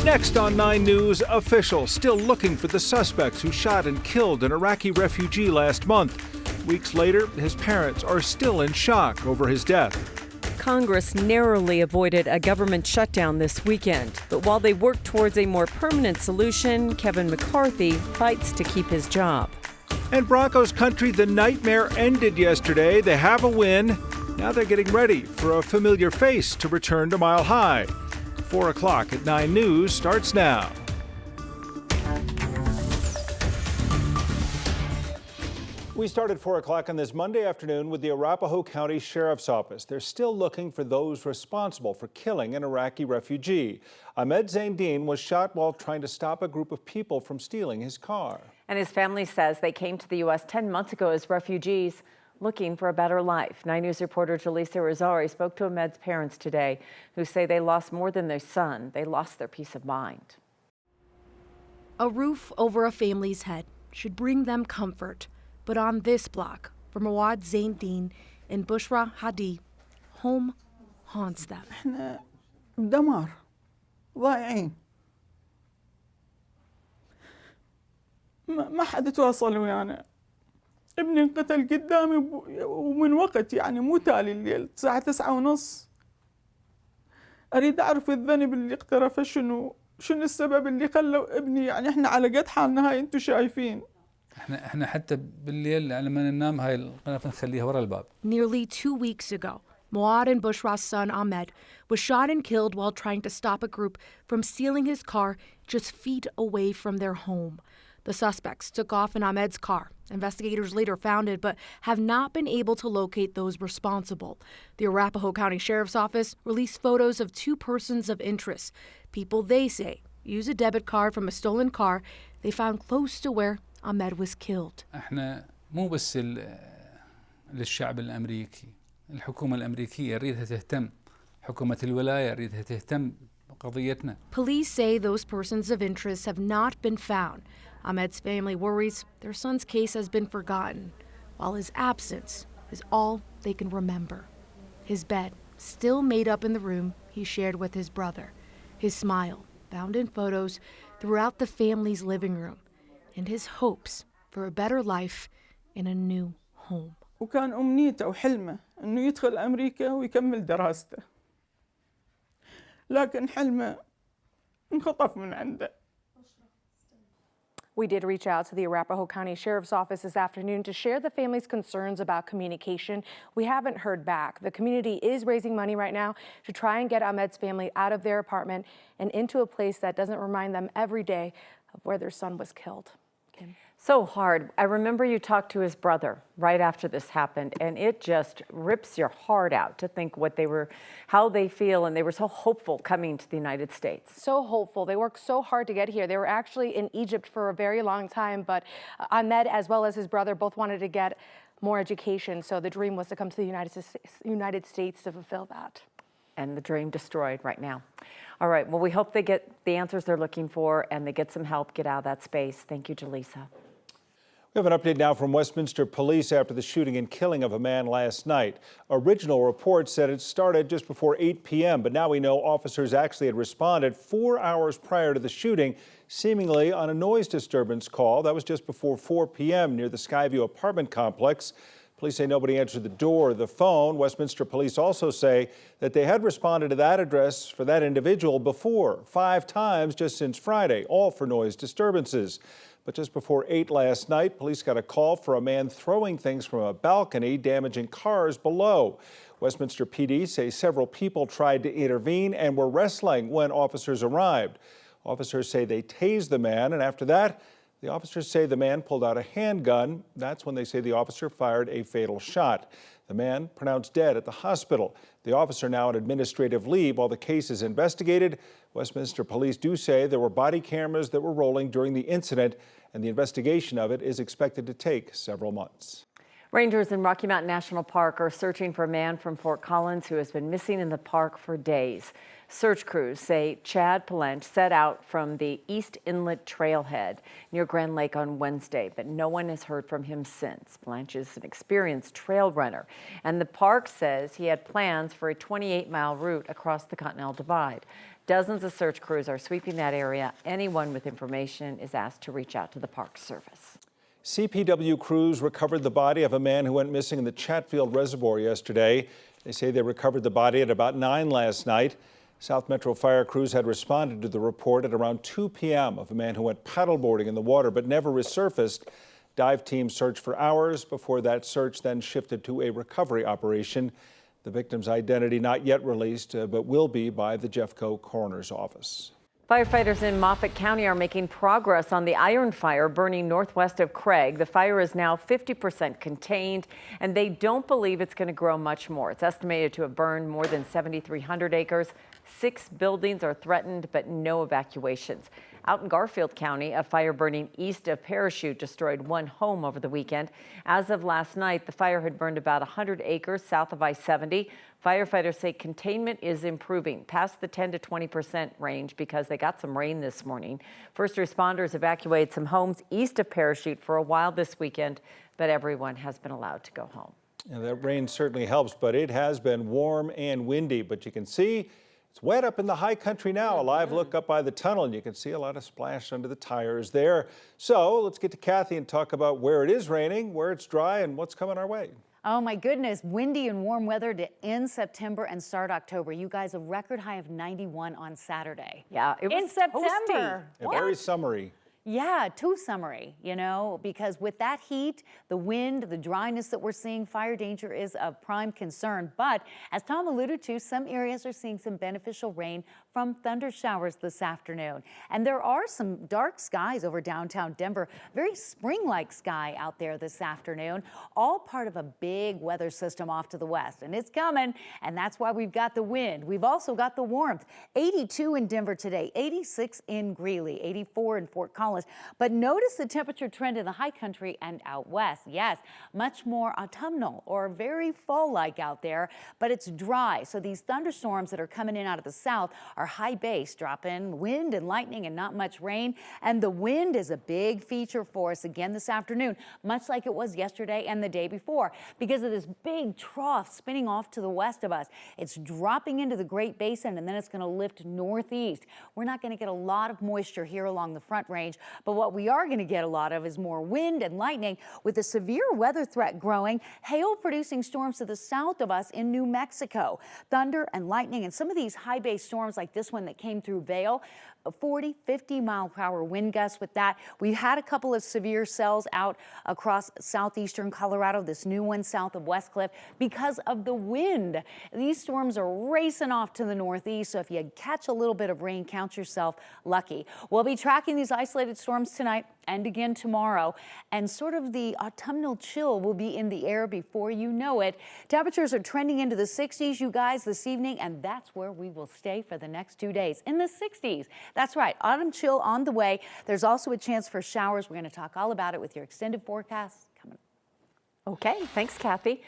Next on 9 News, officials still looking for the suspects who shot and killed an Iraqi refugee last month. Weeks later, his parents are still in shock over his death. Congress narrowly avoided a government shutdown this weekend. But while they work towards a more permanent solution, Kevin McCarthy fights to keep his job. And Broncos country, the nightmare ended yesterday. They have a win. Now they're getting ready for a familiar face to return to Mile High. 4 o'clock at 9 News starts now. We start at 4 o'clock on this Monday afternoon with the Arapahoe County Sheriff's Office. They're still looking for those responsible for killing an Iraqi refugee. Ahmed Zaindeen was shot while trying to stop a group of people from stealing his car. And his family says they came to the U.S. 10 months ago as refugees looking for a better life. 9 News reporter Jaleesa Rosari spoke to Ahmed's parents today, who say they lost more than their son. They lost their peace of mind. A roof over a family's head should bring them comfort. But on this block, for Mawad Zaindeen and Bushra Hadi, home haunts them. احنا بدمار ضايعين. ما حد تواصل ويانا. ابني انقتل قدامي ومن وقت يعني مو تالي الليل الساعة 9:30. أريد أعرف الذنب اللي اقترفه شنو السبب اللي خلوا ابني يعني احنا على قد حالنا هاي انتم شايفين. احنا حتى بالليل لما ننام هاي القناة نخليها ورا الباب. Nearly 2 weeks ago, Mawad and Bushra's son Ahmed was shot and killed while trying to stop a group from stealing his car just feet away from their home. The suspects took off in Ahmed's car. Investigators later found it, but have not been able to locate those responsible. The Arapahoe County Sheriff's Office released photos of 2 persons of interest, people they say use a debit card from a stolen car they found close to where Ahmed was killed. احنا مو بس للشعب الامريكي، الحكومة الامريكية نريدها تهتم، حكومة الولاية نريدها تهتم بقضيتنا. Police say those persons of interest have not been found. Ahmed's family worries their son's case has been forgotten, while his absence is all they can remember. His bed still made up in the room he shared with his brother. His smile found in photos throughout the family's living room. And his hopes for a better life in a new home. وكان أمنيته وحلمه إنه يدخل أمريكا ويكمل دراسته. لكن حلمه انخطف من عنده. We did reach out to the Arapahoe County Sheriff's Office this afternoon to share the family's concerns about communication. We haven't heard back. The community is raising money right now to try and get Ahmed's family out of their apartment and into a place that doesn't remind them every day of where their son was killed. Kim. So hard. I remember you talked to his brother right after this happened, and it just rips your heart out to think how they feel, and they were so hopeful coming to the United States. So hopeful. They worked so hard to get here. They were actually in Egypt for a very long time, but Ahmed, as well as his brother, both wanted to get more education, so the dream was to come to the United States to fulfill that. And the dream destroyed right now. All right, well, we hope they get the answers they're looking for and they get some help, get out of that space. Thank you, Jaleesa. We have an update now from Westminster Police after the shooting and killing of a man last night. Original reports said it started just before 8 p.m., but now we know officers actually had responded 4 hours prior to the shooting, seemingly on a noise disturbance call. That was just before 4 p.m. near the Skyview apartment complex. Police say nobody answered the door or the phone. Westminster Police also say that they had responded to that address for that individual before, 5 times just since Friday, all for noise disturbances. But just before 8 last night, police got a call for a man throwing things from a balcony, damaging cars below. Westminster PD say several people tried to intervene and were wrestling when officers arrived. Officers say they tased the man, and after that, the officers say the man pulled out a handgun. That's when they say the officer fired a fatal shot. The man pronounced dead at the hospital. The officer now on administrative leave while the case is investigated. Westminster Police do say there were body cameras that were rolling during the incident, and the investigation of it is expected to take several months. Rangers in Rocky Mountain National Park are searching for a man from Fort Collins who has been missing in the park for days. Search crews say Chad Palench set out from the East Inlet Trailhead near Grand Lake on Wednesday, but no one has heard from him since. Palench is an experienced trail runner, and the park says he had plans for a 28-mile route across the Continental Divide. Dozens of search crews are sweeping that area. Anyone with information is asked to reach out to the Park Service. CPW crews recovered the body of a man who went missing in the Chatfield Reservoir yesterday. They say they recovered the body at about 9 last night. South Metro fire crews had responded to the report at around 2 p.m. of a man who went paddleboarding in the water but never resurfaced. Dive teams searched for hours before that search then shifted to a recovery operation. The victim's identity not yet released, but will be by the Jeffco Coroner's Office. Firefighters in Moffat County are making progress on the iron fire burning northwest of Craig. The fire is now 50% contained, and they don't believe it's going to grow much more. It's estimated to have burned more than 7,300 acres. 6 buildings are threatened, but no evacuations. Out in Garfield County, a fire burning east of Parachute destroyed 1 home over the weekend. As of last night, the fire had burned about 100 acres south of I-70. Firefighters say containment is improving past the 10 to 20% range because they got some rain this morning. First responders evacuated some homes east of Parachute for a while this weekend, but everyone has been allowed to go home. And that rain certainly helps, but it has been warm and windy. But you can see it's wet up in the high country now. A live look up by the tunnel, and you can see a lot of splash under the tires there. So let's get to Kathy and talk about where it is raining, where it's dry, and what's coming our way. Oh my goodness, windy and warm weather to end September and start October. You guys, a record high of 91 on Saturday. Yeah, it was in September. Yeah, very summery. Yeah, too summery, you know, because with that heat, the wind, the dryness that we're seeing, fire danger is of prime concern. But as Tom alluded to, some areas are seeing some beneficial rain from thunder showers this afternoon. And there are some dark skies over downtown Denver, very spring-like sky out there this afternoon, all part of a big weather system off to the west. And it's coming, and that's why we've got the wind. We've also got the warmth. 82 in Denver today, 86 in Greeley, 84 in Fort Collins. But notice the temperature trend in the high country and out west. Yes, much more autumnal or very fall-like out there, but it's dry. So these thunderstorms that are coming in out of the south are high base, dropping wind and lightning and not much rain. And the wind is a big feature for us again this afternoon, much like it was yesterday and the day before, because of this big trough spinning off to the west of us. It's dropping into the Great Basin, and then it's going to lift northeast. We're not going to get a lot of moisture here along the Front Range, but what we are going to get a lot of is more wind and lightning with a severe weather threat growing, hail-producing storms to the south of us in New Mexico. Thunder and lightning and some of these high-base storms like this one that came through Vail, 40, 50 mile per hour wind gusts with that. We had a couple of severe cells out across southeastern Colorado, this new one south of Westcliff, because of the wind. These storms are racing off to the northeast, so if you catch a little bit of rain, count yourself lucky. We'll be tracking these isolated storms tonight and again tomorrow, and sort of the autumnal chill will be in the air before you know it. Temperatures are trending into the 60s, you guys, this evening, and that's where we will stay for the next 2 days, in the 60s. That's right, autumn chill on the way. There's also a chance for showers. We're going to talk all about it with your extended forecast coming up. Okay, thanks, Kathy.